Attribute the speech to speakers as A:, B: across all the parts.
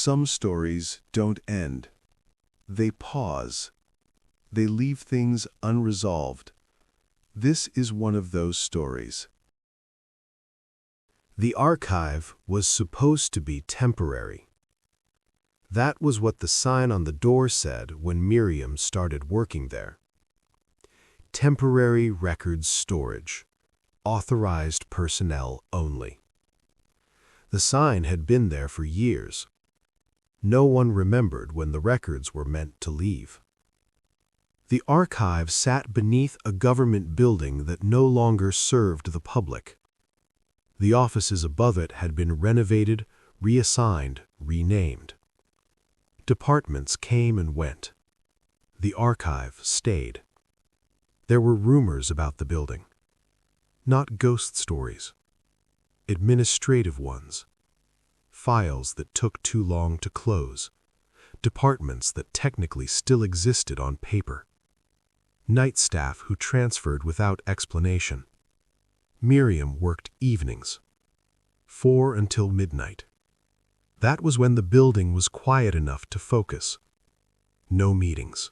A: Some stories don't end. They pause. They leave things unresolved. This is one of those stories.
B: The archive was supposed to be temporary. That was what the sign on the door said when Miriam started working there. Temporary records storage. Authorized personnel only. The sign had been there for years. No one remembered when the records were meant to leave. The archive sat beneath a government building that no longer served the public. The offices above it had been renovated, reassigned, renamed. Departments came and went. The archive stayed. There were rumors about the building. Not ghost stories. Administrative ones. Files that took too long to close. Departments that technically still existed on paper. Night staff who transferred without explanation. Miriam worked evenings. 4 until midnight. That was when the building was quiet enough to focus. No meetings.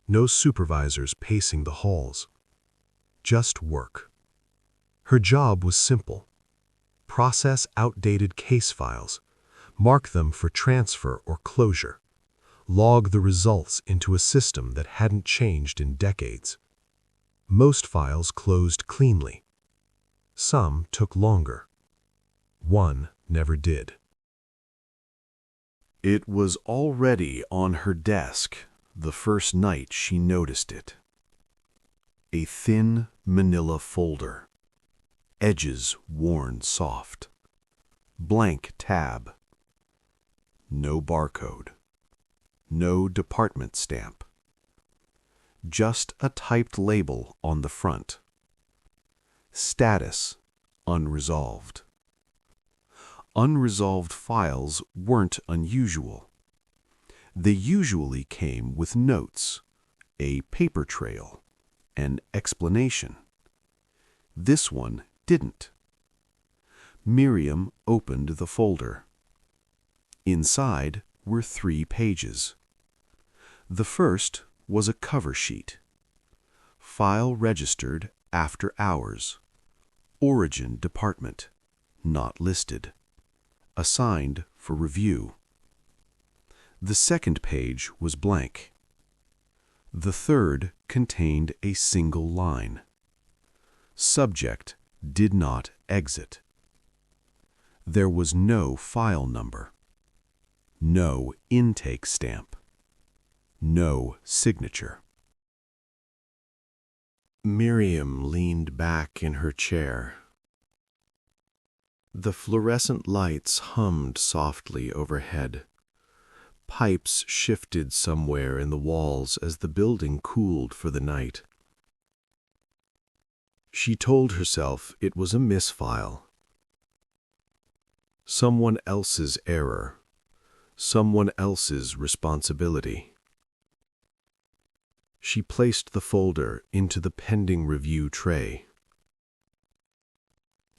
B: No supervisors pacing the halls. Just work. Her job was simple. Process outdated case files. Mark them for transfer or closure. Log the results into a system that hadn't changed in decades. Most files closed cleanly. Some took longer. One never did.
A: It was already on her desk the first night she noticed it. A thin manila folder. Edges worn soft. Blank tab. No barcode. No department stamp. Just a typed label on the front. Status unresolved. Unresolved files weren't unusual. They usually came with notes, a paper trail, an explanation. This one didn't. Miriam opened the folder. Inside were 3 pages. The first was a cover sheet. File registered after hours. Origin department, not listed. Assigned for review. The second page was blank. The third contained a single line. Subject did not exit. There was no file number. No intake stamp. No signature. Miriam leaned back in her chair. The fluorescent lights hummed softly overhead. Pipes shifted somewhere in the walls as the building cooled for the night. She told herself it was a misfile. Someone else's error. Someone else's responsibility. She placed the folder into the pending review tray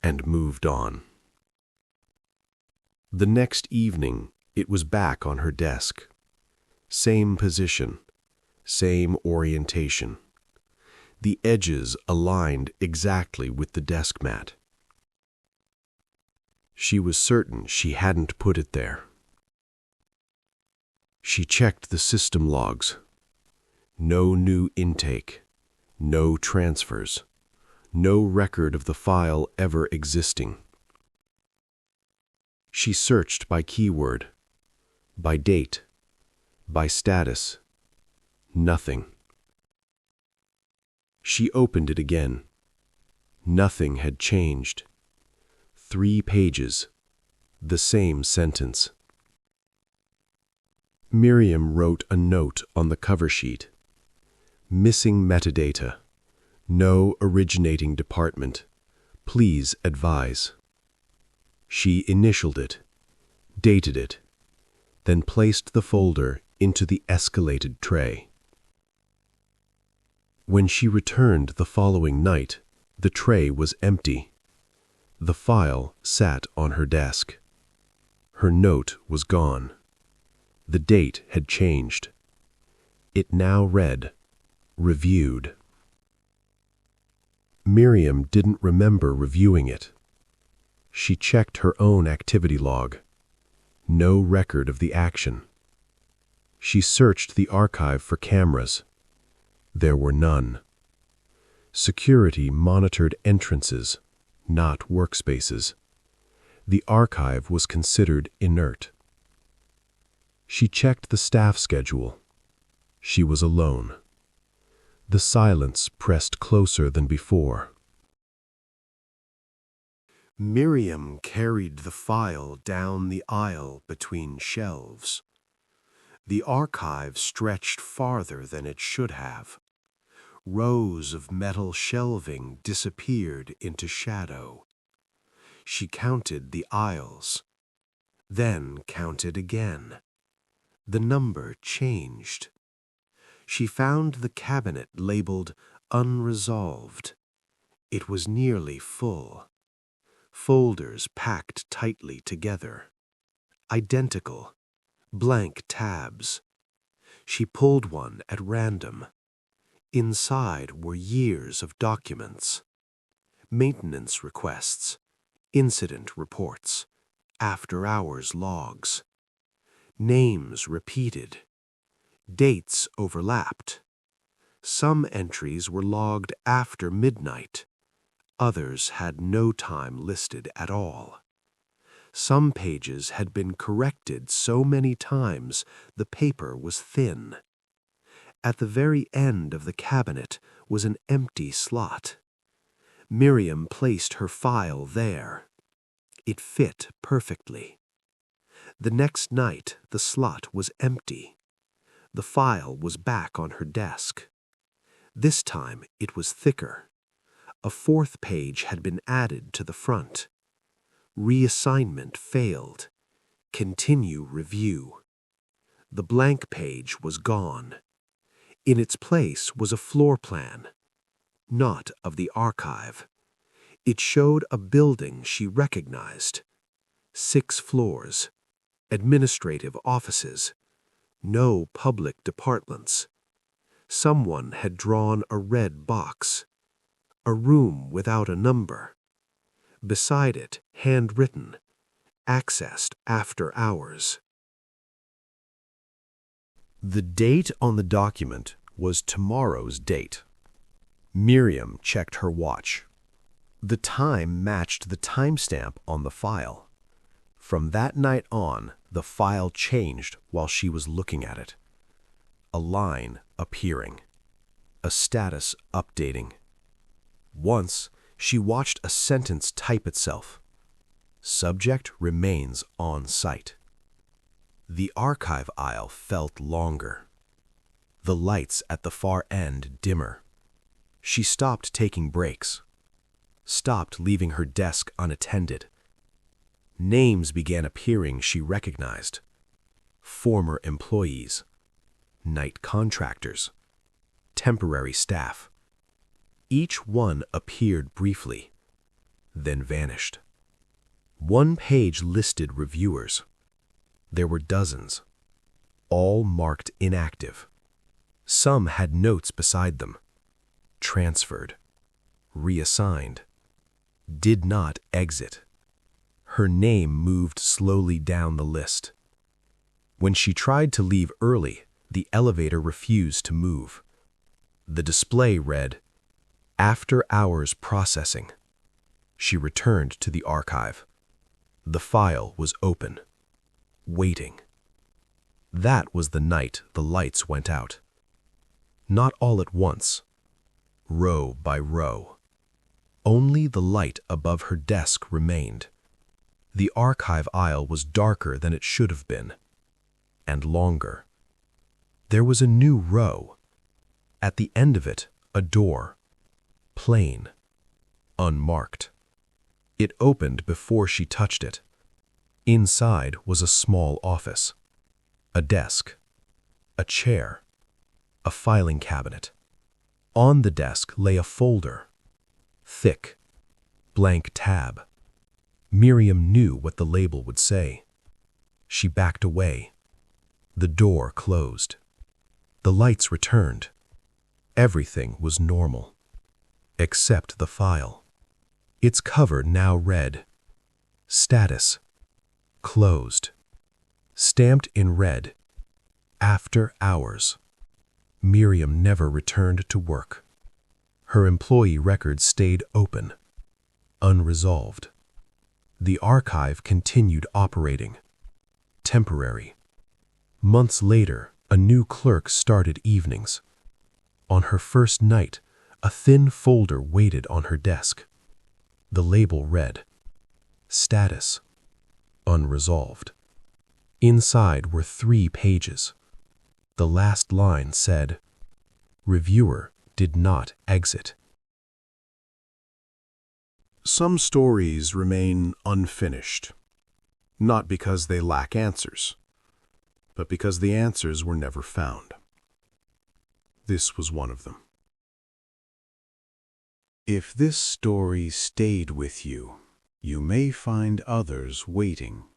A: and moved on. The next evening, it was back on her desk. Same position, same orientation. The edges aligned exactly with the desk mat. She was certain she hadn't put it there. She checked the system logs. No new intake, no transfers, no record of the file ever existing. She searched by keyword, by date, by status. Nothing. She opened it again. Nothing had changed. 3 pages. The same sentence. Miriam wrote a note on the cover sheet. Missing metadata. No originating department. Please advise. She initialed it, dated it, then placed the folder into the escalated tray. When she returned the following night, the tray was empty. The file sat on her desk. Her note was gone. The date had changed. It now read, "Reviewed." Miriam didn't remember reviewing it. She checked her own activity log. No record of the action. She searched the archive for cameras. There were none. Security monitored entrances, not workspaces. The archive was considered inert. She checked the staff schedule. She was alone. The silence pressed closer than before.
B: Miriam carried the file down the aisle between shelves. The archive stretched farther than it should have. Rows of metal shelving disappeared into shadow. She counted the aisles, then counted again. The number changed. She found the cabinet labeled Unresolved. It was nearly full. Folders packed tightly together. Identical. Blank tabs. She pulled one at random. Inside were years of documents. Maintenance requests, incident reports, after-hours logs. Names repeated. Dates overlapped. Some entries were logged after midnight. Others had no time listed at all. Some pages had been corrected so many times the paper was thin. At the very end of the cabinet was an empty slot. Miriam placed her file there. It fit perfectly. The next night the slot was empty. The file was back on her desk. This time it was thicker. A fourth page had been added to the front. Reassignment failed. Continue review. The blank page was gone. In its place was a floor plan, not of the archive. It showed a building she recognized. 6 floors, administrative offices, no public departments. Someone had drawn a red box. A room without a number. Beside it, handwritten, accessed after hours.
A: The date on the document was tomorrow's date. Miriam checked her watch. The time matched the timestamp on the file. From that night on, the file changed while she was looking at it. A line appearing. A status updating. Once, she watched a sentence type itself. Subject remains on site. The archive aisle felt longer. The lights at the far end dimmer. She stopped taking breaks. Stopped leaving her desk unattended. Names began appearing she recognized. Former employees. Night contractors. Temporary staff. Each one appeared briefly, then vanished. One page listed reviewers. There were dozens, all marked inactive. Some had notes beside them. Transferred. Reassigned. Did not exit. Her name moved slowly down the list. When she tried to leave early, the elevator refused to move. The display read, "After hours processing." She returned to the archive. The file was open. Waiting. That was the night the lights went out. Not all at once. Row by row. Only the light above her desk remained. The archive aisle was darker than it should have been. And longer. There was a new row. At the end of it, a door. Plain. Unmarked. It opened before she touched it. Inside was a small office. A desk. A chair. A filing cabinet. On the desk lay a folder. Thick. Blank tab. Miriam knew what the label would say. She backed away.
B: The door closed. The lights returned. Everything was normal, except the file. Its cover now read, "Status, closed." Stamped in red, "After hours." Miriam never returned to work. Her employee record stayed open, unresolved. The archive continued operating. Temporary. Months later, a new clerk started evenings. On her first night, a thin folder waited on her desk. The label read, "Status, unresolved." Inside were 3 pages. The last line said, "Reviewer did not exit."
A: Some stories remain unfinished, not because they lack answers, but because the answers were never found. This was one of them. If this story stayed with you, you may find others waiting